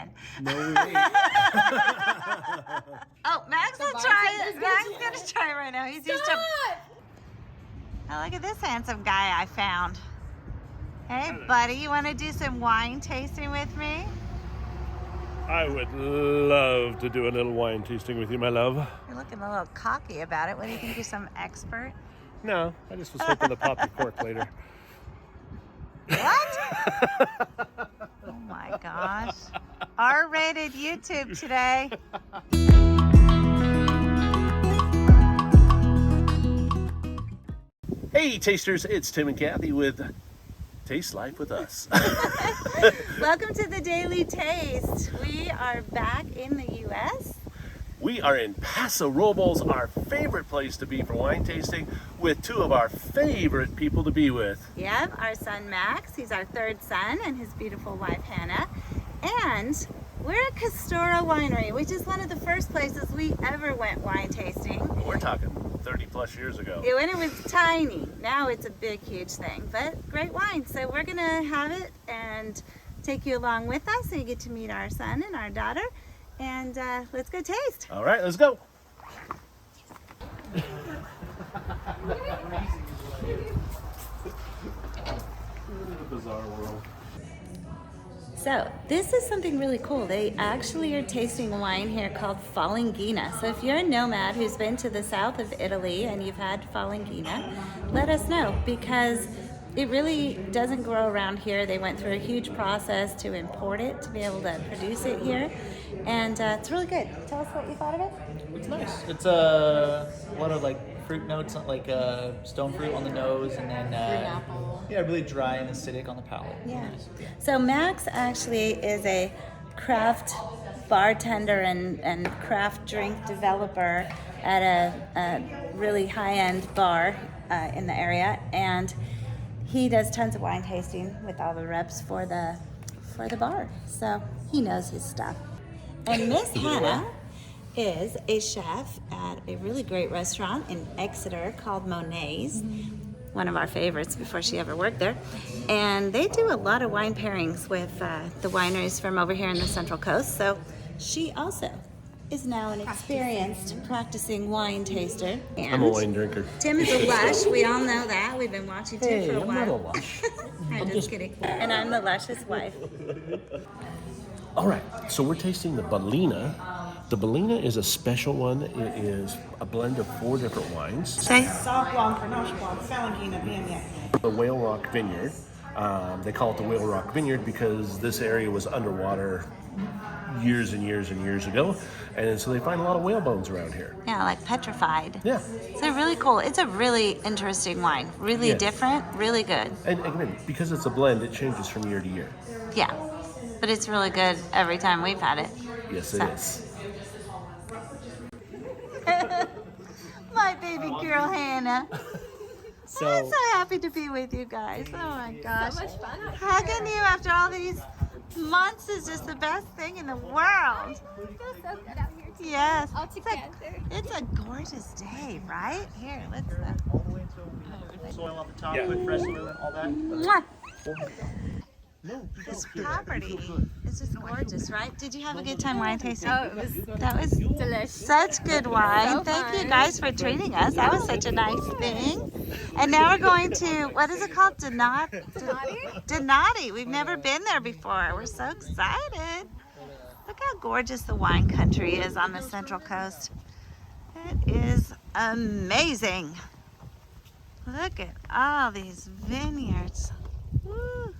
again. No, we ain't. Oh, Max will try it. Max is going to try it right now. He's used to... Oh, look at this handsome guy I found. Hey, buddy, you want to do some wine tasting with me? I would love to do a little wine tasting with you, my love. You're looking a little cocky about it. What do you think? You're some expert? No, I just was hoping to pop your cork later. What? Oh my gosh. R-rated YouTube today. Hey, tasters, it's Tim and Kathy with Taste Life with Us. Welcome to the Daily Taste. We are back in the U.S. We are in Paso Robles, our favorite place to be for wine tasting, with two of our favorite people to be with. Yep, our son Max, he's our third son, and his beautiful wife Hannah. And we're at Castora Winery, which is one of the first places we ever went wine tasting. We're talking 30 plus years ago. When it was tiny. Now it's a big, huge thing, but great wine. So we're gonna have it and take you along with us so you get to meet our son and our daughter. And let's go taste. All right, let's go. Bizarre world. So this is something really cool. They actually are tasting wine here called Falanghina. So if you're a nomad who's been to the south of Italy and you've had Falanghina, let us know, because it really doesn't grow around here. They went through a huge process to import it, to be able to produce it here. And it's really good. Tell us what you thought of it. It's nice. It's a lot of like fruit notes, like stone fruit on the nose, and then yeah, really dry and acidic on the palate. Yeah. Nice. So Max actually is a craft bartender and craft drink developer at a really high-end bar in the area, and he does tons of wine tasting with all the reps for the bar. So he knows his stuff. And Miss Hannah is a chef at a really great restaurant in Exeter called Monet's, one of our favorites before she ever worked there. And they do a lot of wine pairings with the wineries from over here in the Central Coast. So she also is now an experienced practicing wine taster. And I'm a wine drinker. Tim is a lush. We all know that. We've been watching Tim for a I'm while. not a lush. I'm just kidding. And I'm the luscious wife. All right, so we're tasting the Bellina. The Bellina is a special one. It is a blend of 4 different wines. Say. Sauv Blanc, Grenache Blanc, Falanghina, Viognier. The Whale Rock Vineyard. They call it the Whale Rock Vineyard because this area was underwater years and years and years ago, and so they find a lot of whale bones around here. Yeah, like petrified. Yeah. So really cool. It's a really interesting wine. Really Yes. different, really good. And again, because it's a blend, it changes from year to year. Yeah. But it's really good every time we've had it. Yes, it So. is. My baby girl Hannah. So I'm so happy to be with you guys. Oh my gosh. So much fun. Hugging you after all these months is just the best thing in the world. It feels so good out here too. Yes. All It's together. it's a gorgeous day, right? Here, let's all the way to soil on the top with fresh oil and all that. Mwah. This property is just gorgeous, right? Did you have a good time wine tasting? Oh, it was That was delicious. such good wine. So Thank you fun. guys for treating us. That was such a nice thing. And now we're going to, what is it called? Donati. We've never been there before. We're so excited. Look how gorgeous the wine country is on the Central Coast. It is amazing. Look at all these vineyards. Woo.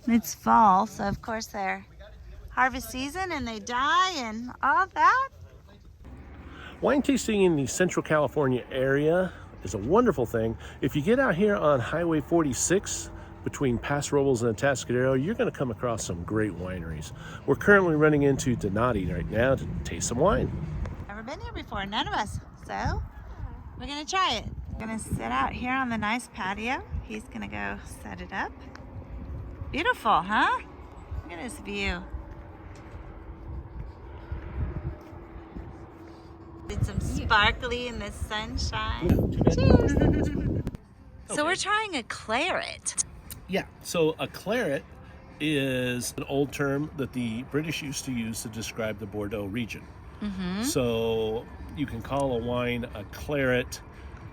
It's fall, so of course they're harvest season and they die and all that. Wine tasting in the Central California area is a wonderful thing. If you get out here on Highway 46 between Paso Robles and Atascadero, you're going to come across some great wineries. We're currently running into Donati right now to taste some wine. Never been here before, none of us. So we're gonna try it. We're gonna sit out here on the nice patio. He's gonna go set it up. Beautiful, huh? Look at this view. It's some sparkly in the sunshine. Cheers. So we're trying a claret. Yeah, so a claret is an old term that the British used to use to describe the Bordeaux region. So you can call a wine a claret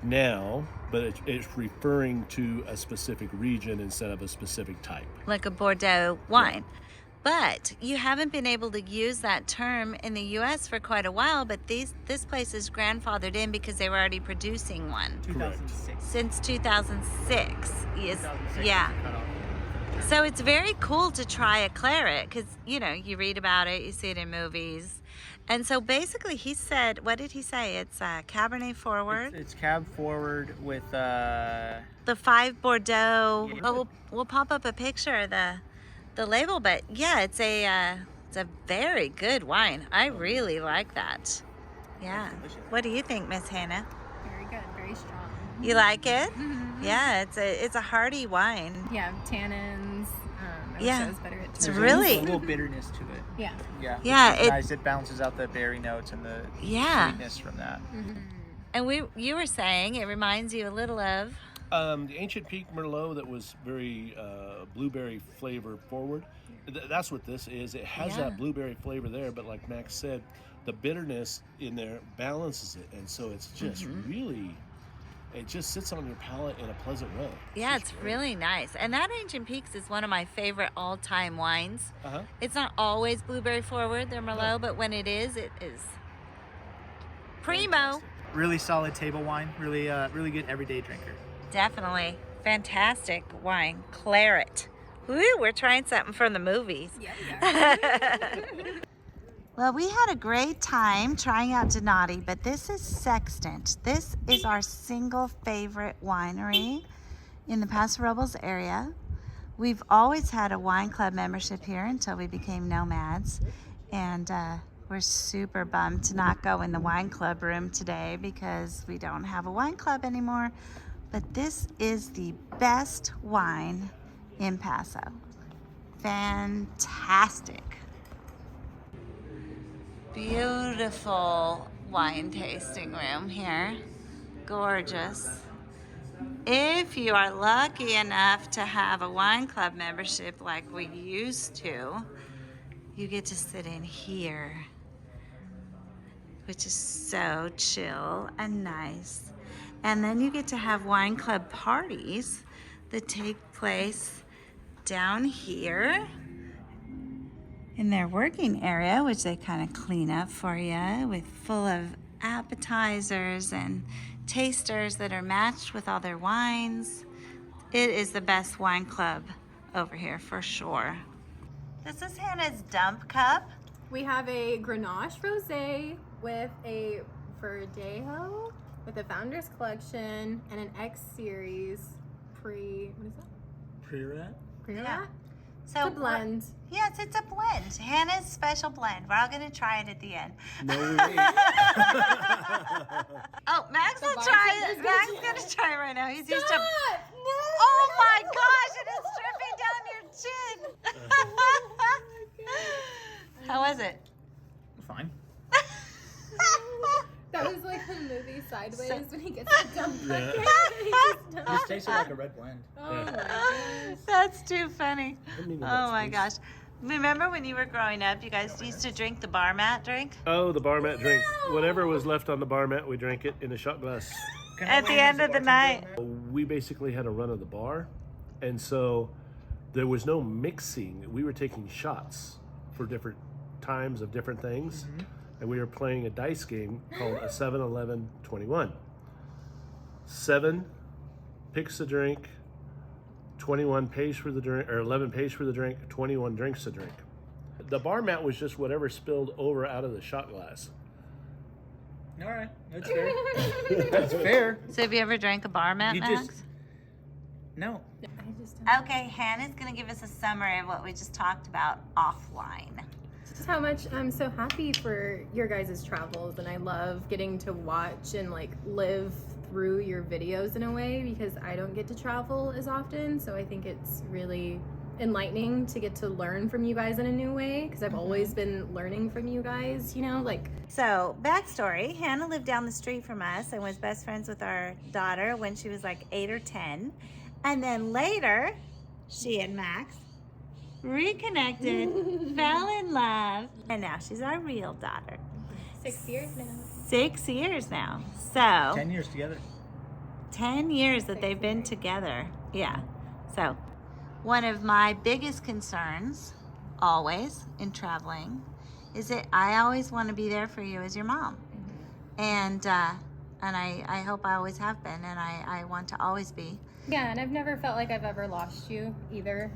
now, but it's referring to a specific region instead of a specific type. Like a Bordeaux wine. But you haven't been able to use that term in the U.S. for quite a while, but this place is grandfathered in because they were already producing one. 2006. Since 2006. Yes. 2006 Yeah. cut off. So it's very cool to try a claret because, you know, you read about it, you see it in movies. And so basically he said, what did he say? It's Cabernet forward. It's cab forward with The 5 Bordeaux. Yeah. Oh, we'll pop up a picture of the label, but yeah, it's a very good wine. I really like that. Yeah. What do you think, Miss Hannah? Very good, very strong. You like it? Yeah, it's a hearty wine. Yeah, tannins. I Yeah. wish I was better at It's tannins. really- a little bitterness to it. Yeah. Yeah. Yeah, Which is it- nice. It balances out the berry notes and the Yeah. sweetness from that. And you were saying it reminds you a little of The Ancient Peak Merlot that was very blueberry flavor forward. That's what this is. It has Yeah. that blueberry flavor there, but like Max said, the bitterness in there balances it, and so it's just really, it just sits on your palate in a pleasant way. yeah, just it's great. really nice. And that Ancient Peaks is one of my favorite all-time wines. Uh-huh. It's not always blueberry forward, their Merlot, but when it is primo. Really solid table wine. Really, really good everyday drinker. Definitely. Fantastic wine. Claret. Woo, we're trying something from the movies. Yeah, we are. Well, we had a great time trying out Donati, but this is Sextant. This is our single favorite winery in the Paso Robles area. We've always had a wine club membership here until we became Nomads, and we're super bummed to not go in the wine club room today because we don't have a wine club anymore. But this is the best wine in Paso. Fantastic. Beautiful wine tasting room here. Gorgeous. If you are lucky enough to have a wine club membership like we used to, you get to sit in here, which is so chill and nice. And then you get to have wine club parties that take place down here in their working area, which they kind of clean up for you with full of appetizers and tasters that are matched with all their wines. It is the best wine club over here for sure. This is Hannah's dump cup. We have a Grenache Rosé with a Verdejo with a Founders Collection and an X Series what is that? Pre-rat? Pre-rat? Yeah. It's So a blend. Yes, it's a blend. Hannah's special blend. We're all gonna try it at the end. No, Oh, Max will try it. bartender's Max gonna is gonna try it right now. He's used to. No! Oh my gosh! It is dripping down your chin. How was it? Fine. That was like the movie Sideways So- when he gets the dump bucket. Yeah. and he just dumps This tasted it. like a red blend. Oh my gosh. That's too funny. I mean, Oh my gosh. Remember when you were growing up, you guys used to drink the bar mat drink? Oh, the bar mat drink. Whatever was left on the bar mat, we drank it in a shot glass. At the end of the night. We basically had a run of the bar, and so there was no mixing. We were taking shots for different times of different things, and we were playing a dice game called a 7-11-21. 7 picks a drink, 21 pays for the drink, or 11 pays for the drink, 21 drinks the drink. The bar mat was just whatever spilled over out of the shot glass. All right, that's fair. That's fair. So have you ever drank a bar mat, You Max? just no. I just don't. Okay, Hannah's gonna give us a summary of what we just talked about offline. Just how much I'm so happy for your guys' travels, and I love getting to watch and like live through your videos in a way because I don't get to travel as often, so I think it's really enlightening to get to learn from you guys in a new way because I've always been learning from you guys, you know, like So, backstory, Hannah lived down the street from us and was best friends with our daughter when she was like 8 or 10. And then later, she and Max reconnected, fell in love, and now she's our real daughter. 6 years now. 6 years now. So 10 years together. 10 years that they've been together. Yeah. So one of my biggest concerns always in traveling is that I always want to be there for you as your mom. And I hope I always have been, and I want to always be. Yeah, and I've never felt like I've ever lost you either.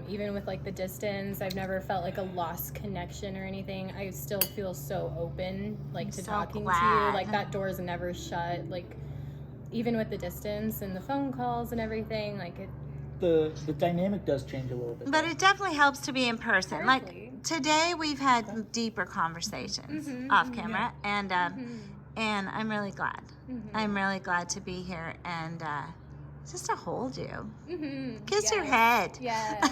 Even with like the distance, I've never felt like a lost connection or anything. I still feel so open, like to so talking to glad. you. Like that door's never shut. Like even with the distance and the phone calls and everything, like it. The dynamic does change a little bit. But it definitely helps to be in person. Exactly. Like today, we've had deeper conversations off camera, and I'm really glad. I'm really glad to be here and just to hold you, kiss your head. Yes.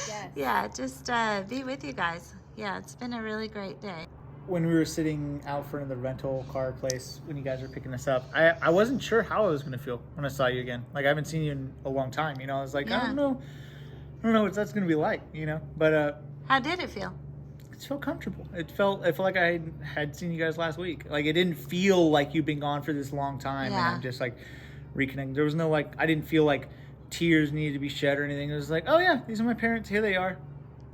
Yes. Yeah, just be with you guys. Yeah, it's been a really great day. When we were sitting out front of the rental car place when you guys were picking us up, I wasn't sure how I was going to feel when I saw you again. Like, I haven't seen you in a long time, you know? I was like, I don't know what that's going to be like, you know? But How did it feel? it felt comfortable. It felt like I had seen you guys last week. Like, it didn't feel like you've been gone for this long time, Yeah. and I'm just, like, reconnecting. There was no, like, I didn't feel like tears needed to be shed or anything. It was like, oh, yeah, these are my parents. Here they are.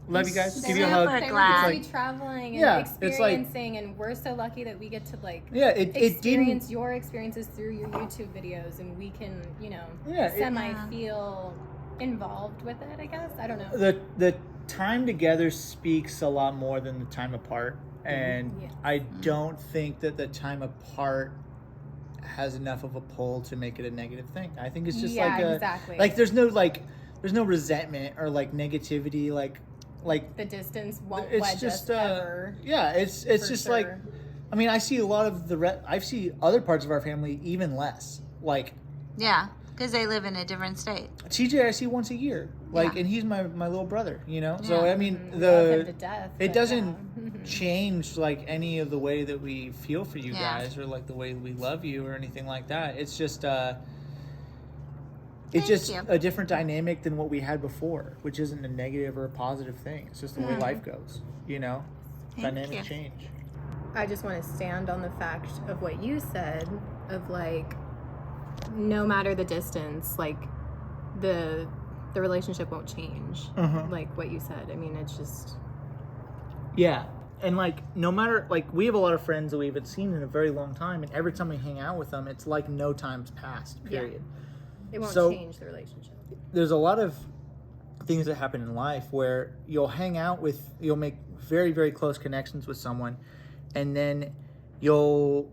Love you guys. Give you a hug. Super They glad. were busy traveling and Yeah, it's like- experiencing, and we're so lucky that we get to like It experience didn't. your experiences through your YouTube videos, and we can, you know, Yeah, it- semi feel involved with it. I guess I don't know. The time together speaks a lot more than the time apart, and Yes. I don't think that the time apart has enough of a pull to make it a negative thing. I think it's just Yeah, like a exactly. like there's no resentment or like negativity like The distance won't it's wedge just us ever. yeah, it's for just sure. like, I mean, I see a lot of I see other parts of our family even less. Like Yeah, because they live in a different state. TJ I see once a year. Like, Yeah. and he's my little brother, you know? So Yeah. I mean Love him to death, it but doesn't yeah. change like any of the way that we feel for you Yeah. guys or like the way we love you or anything like that. It's just Thank it's just you. a different dynamic than what we had before, which isn't a negative or a positive thing. It's just the way life goes, you know? Thank Dynamic you. change. I just want to stand on the fact of what you said of like, no matter the distance, like the relationship won't change. Like what you said. I mean, it's just Yeah. And like, no matter, like, we have a lot of friends that we haven't seen in a very long time, and every time we hang out with them, it's like no time's passed, period. it won't So- change the relationship. There's a lot of things that happen in life where you'll make very, very close connections with someone, and then you'll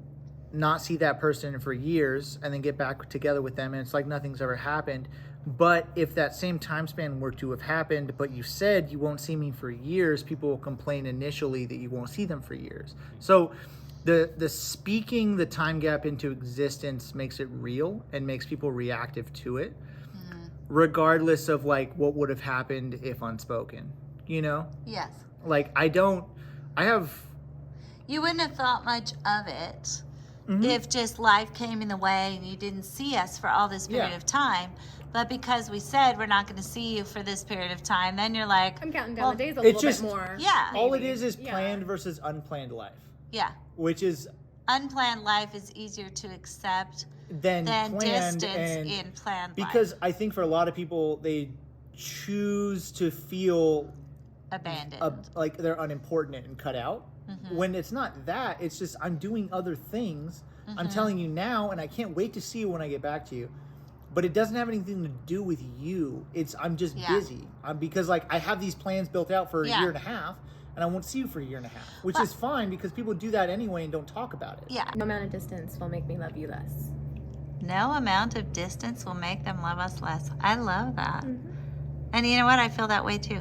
not see that person for years and then get back together with them, and it's like nothing's ever happened. But if that same time span were to have happened, but you said you won't see me for years, people will complain initially that you won't see them for years. So the speaking the time gap into existence makes it real and makes people reactive to it, regardless of like what would have happened if unspoken, you know? Yes. Like You wouldn't have thought much of it if just life came in the way and you didn't see us for all this period Yeah. of time. But because we said we're not going to see you for this period of time, then you're like, I'm counting down well, the days a it's little just- bit more. Yeah. all it maybe. is Yeah. planned versus unplanned life, yeah. which is Unplanned life is easier to accept then than planned distance and in planned because life. I think for a lot of people they choose to feel Abandoned. like they're unimportant and cut out when it's not that. It's just I'm doing other things. I'm telling you now, and I can't wait to see you when I get back to you, but it doesn't have anything to do with you. I'm just Yeah. busy because like I have these plans built out for a Yeah. year and a half, and I won't see you for a year and a half, which is fine because people do that anyway and don't talk about it. Yeah. No amount of distance will make me love you less. No amount of distance will make them love us less. I love that. And you know what? I feel that way too.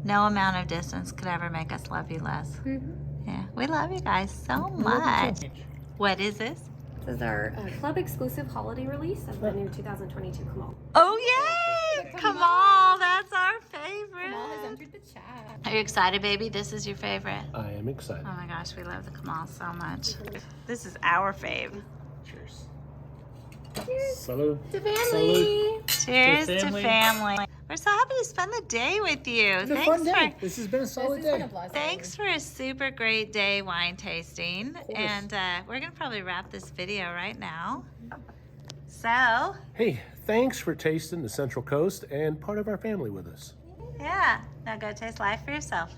No amount of distance could ever make us love you less. Yeah. We love you guys so much. What is this? This is our club exclusive holiday release of the new 2022 Kamal. Oh, yay! Kamal, that's our favorite. Kamal has entered the chat. Are you excited, baby? This is your favorite. I am excited. Oh my gosh, we love the Kamal so much. This is our fave. Cheers. Salud. To family. Cheers to family. family. We're so happy to spend the day with you. It's a fun day. This has been a solid This has day. been a blessing. Thanks for a super great day wine tasting. And we're gonna probably wrap this video right now. So, Hey, thanks for tasting the Central Coast and part of our family with us. yeah, now go taste life for yourself.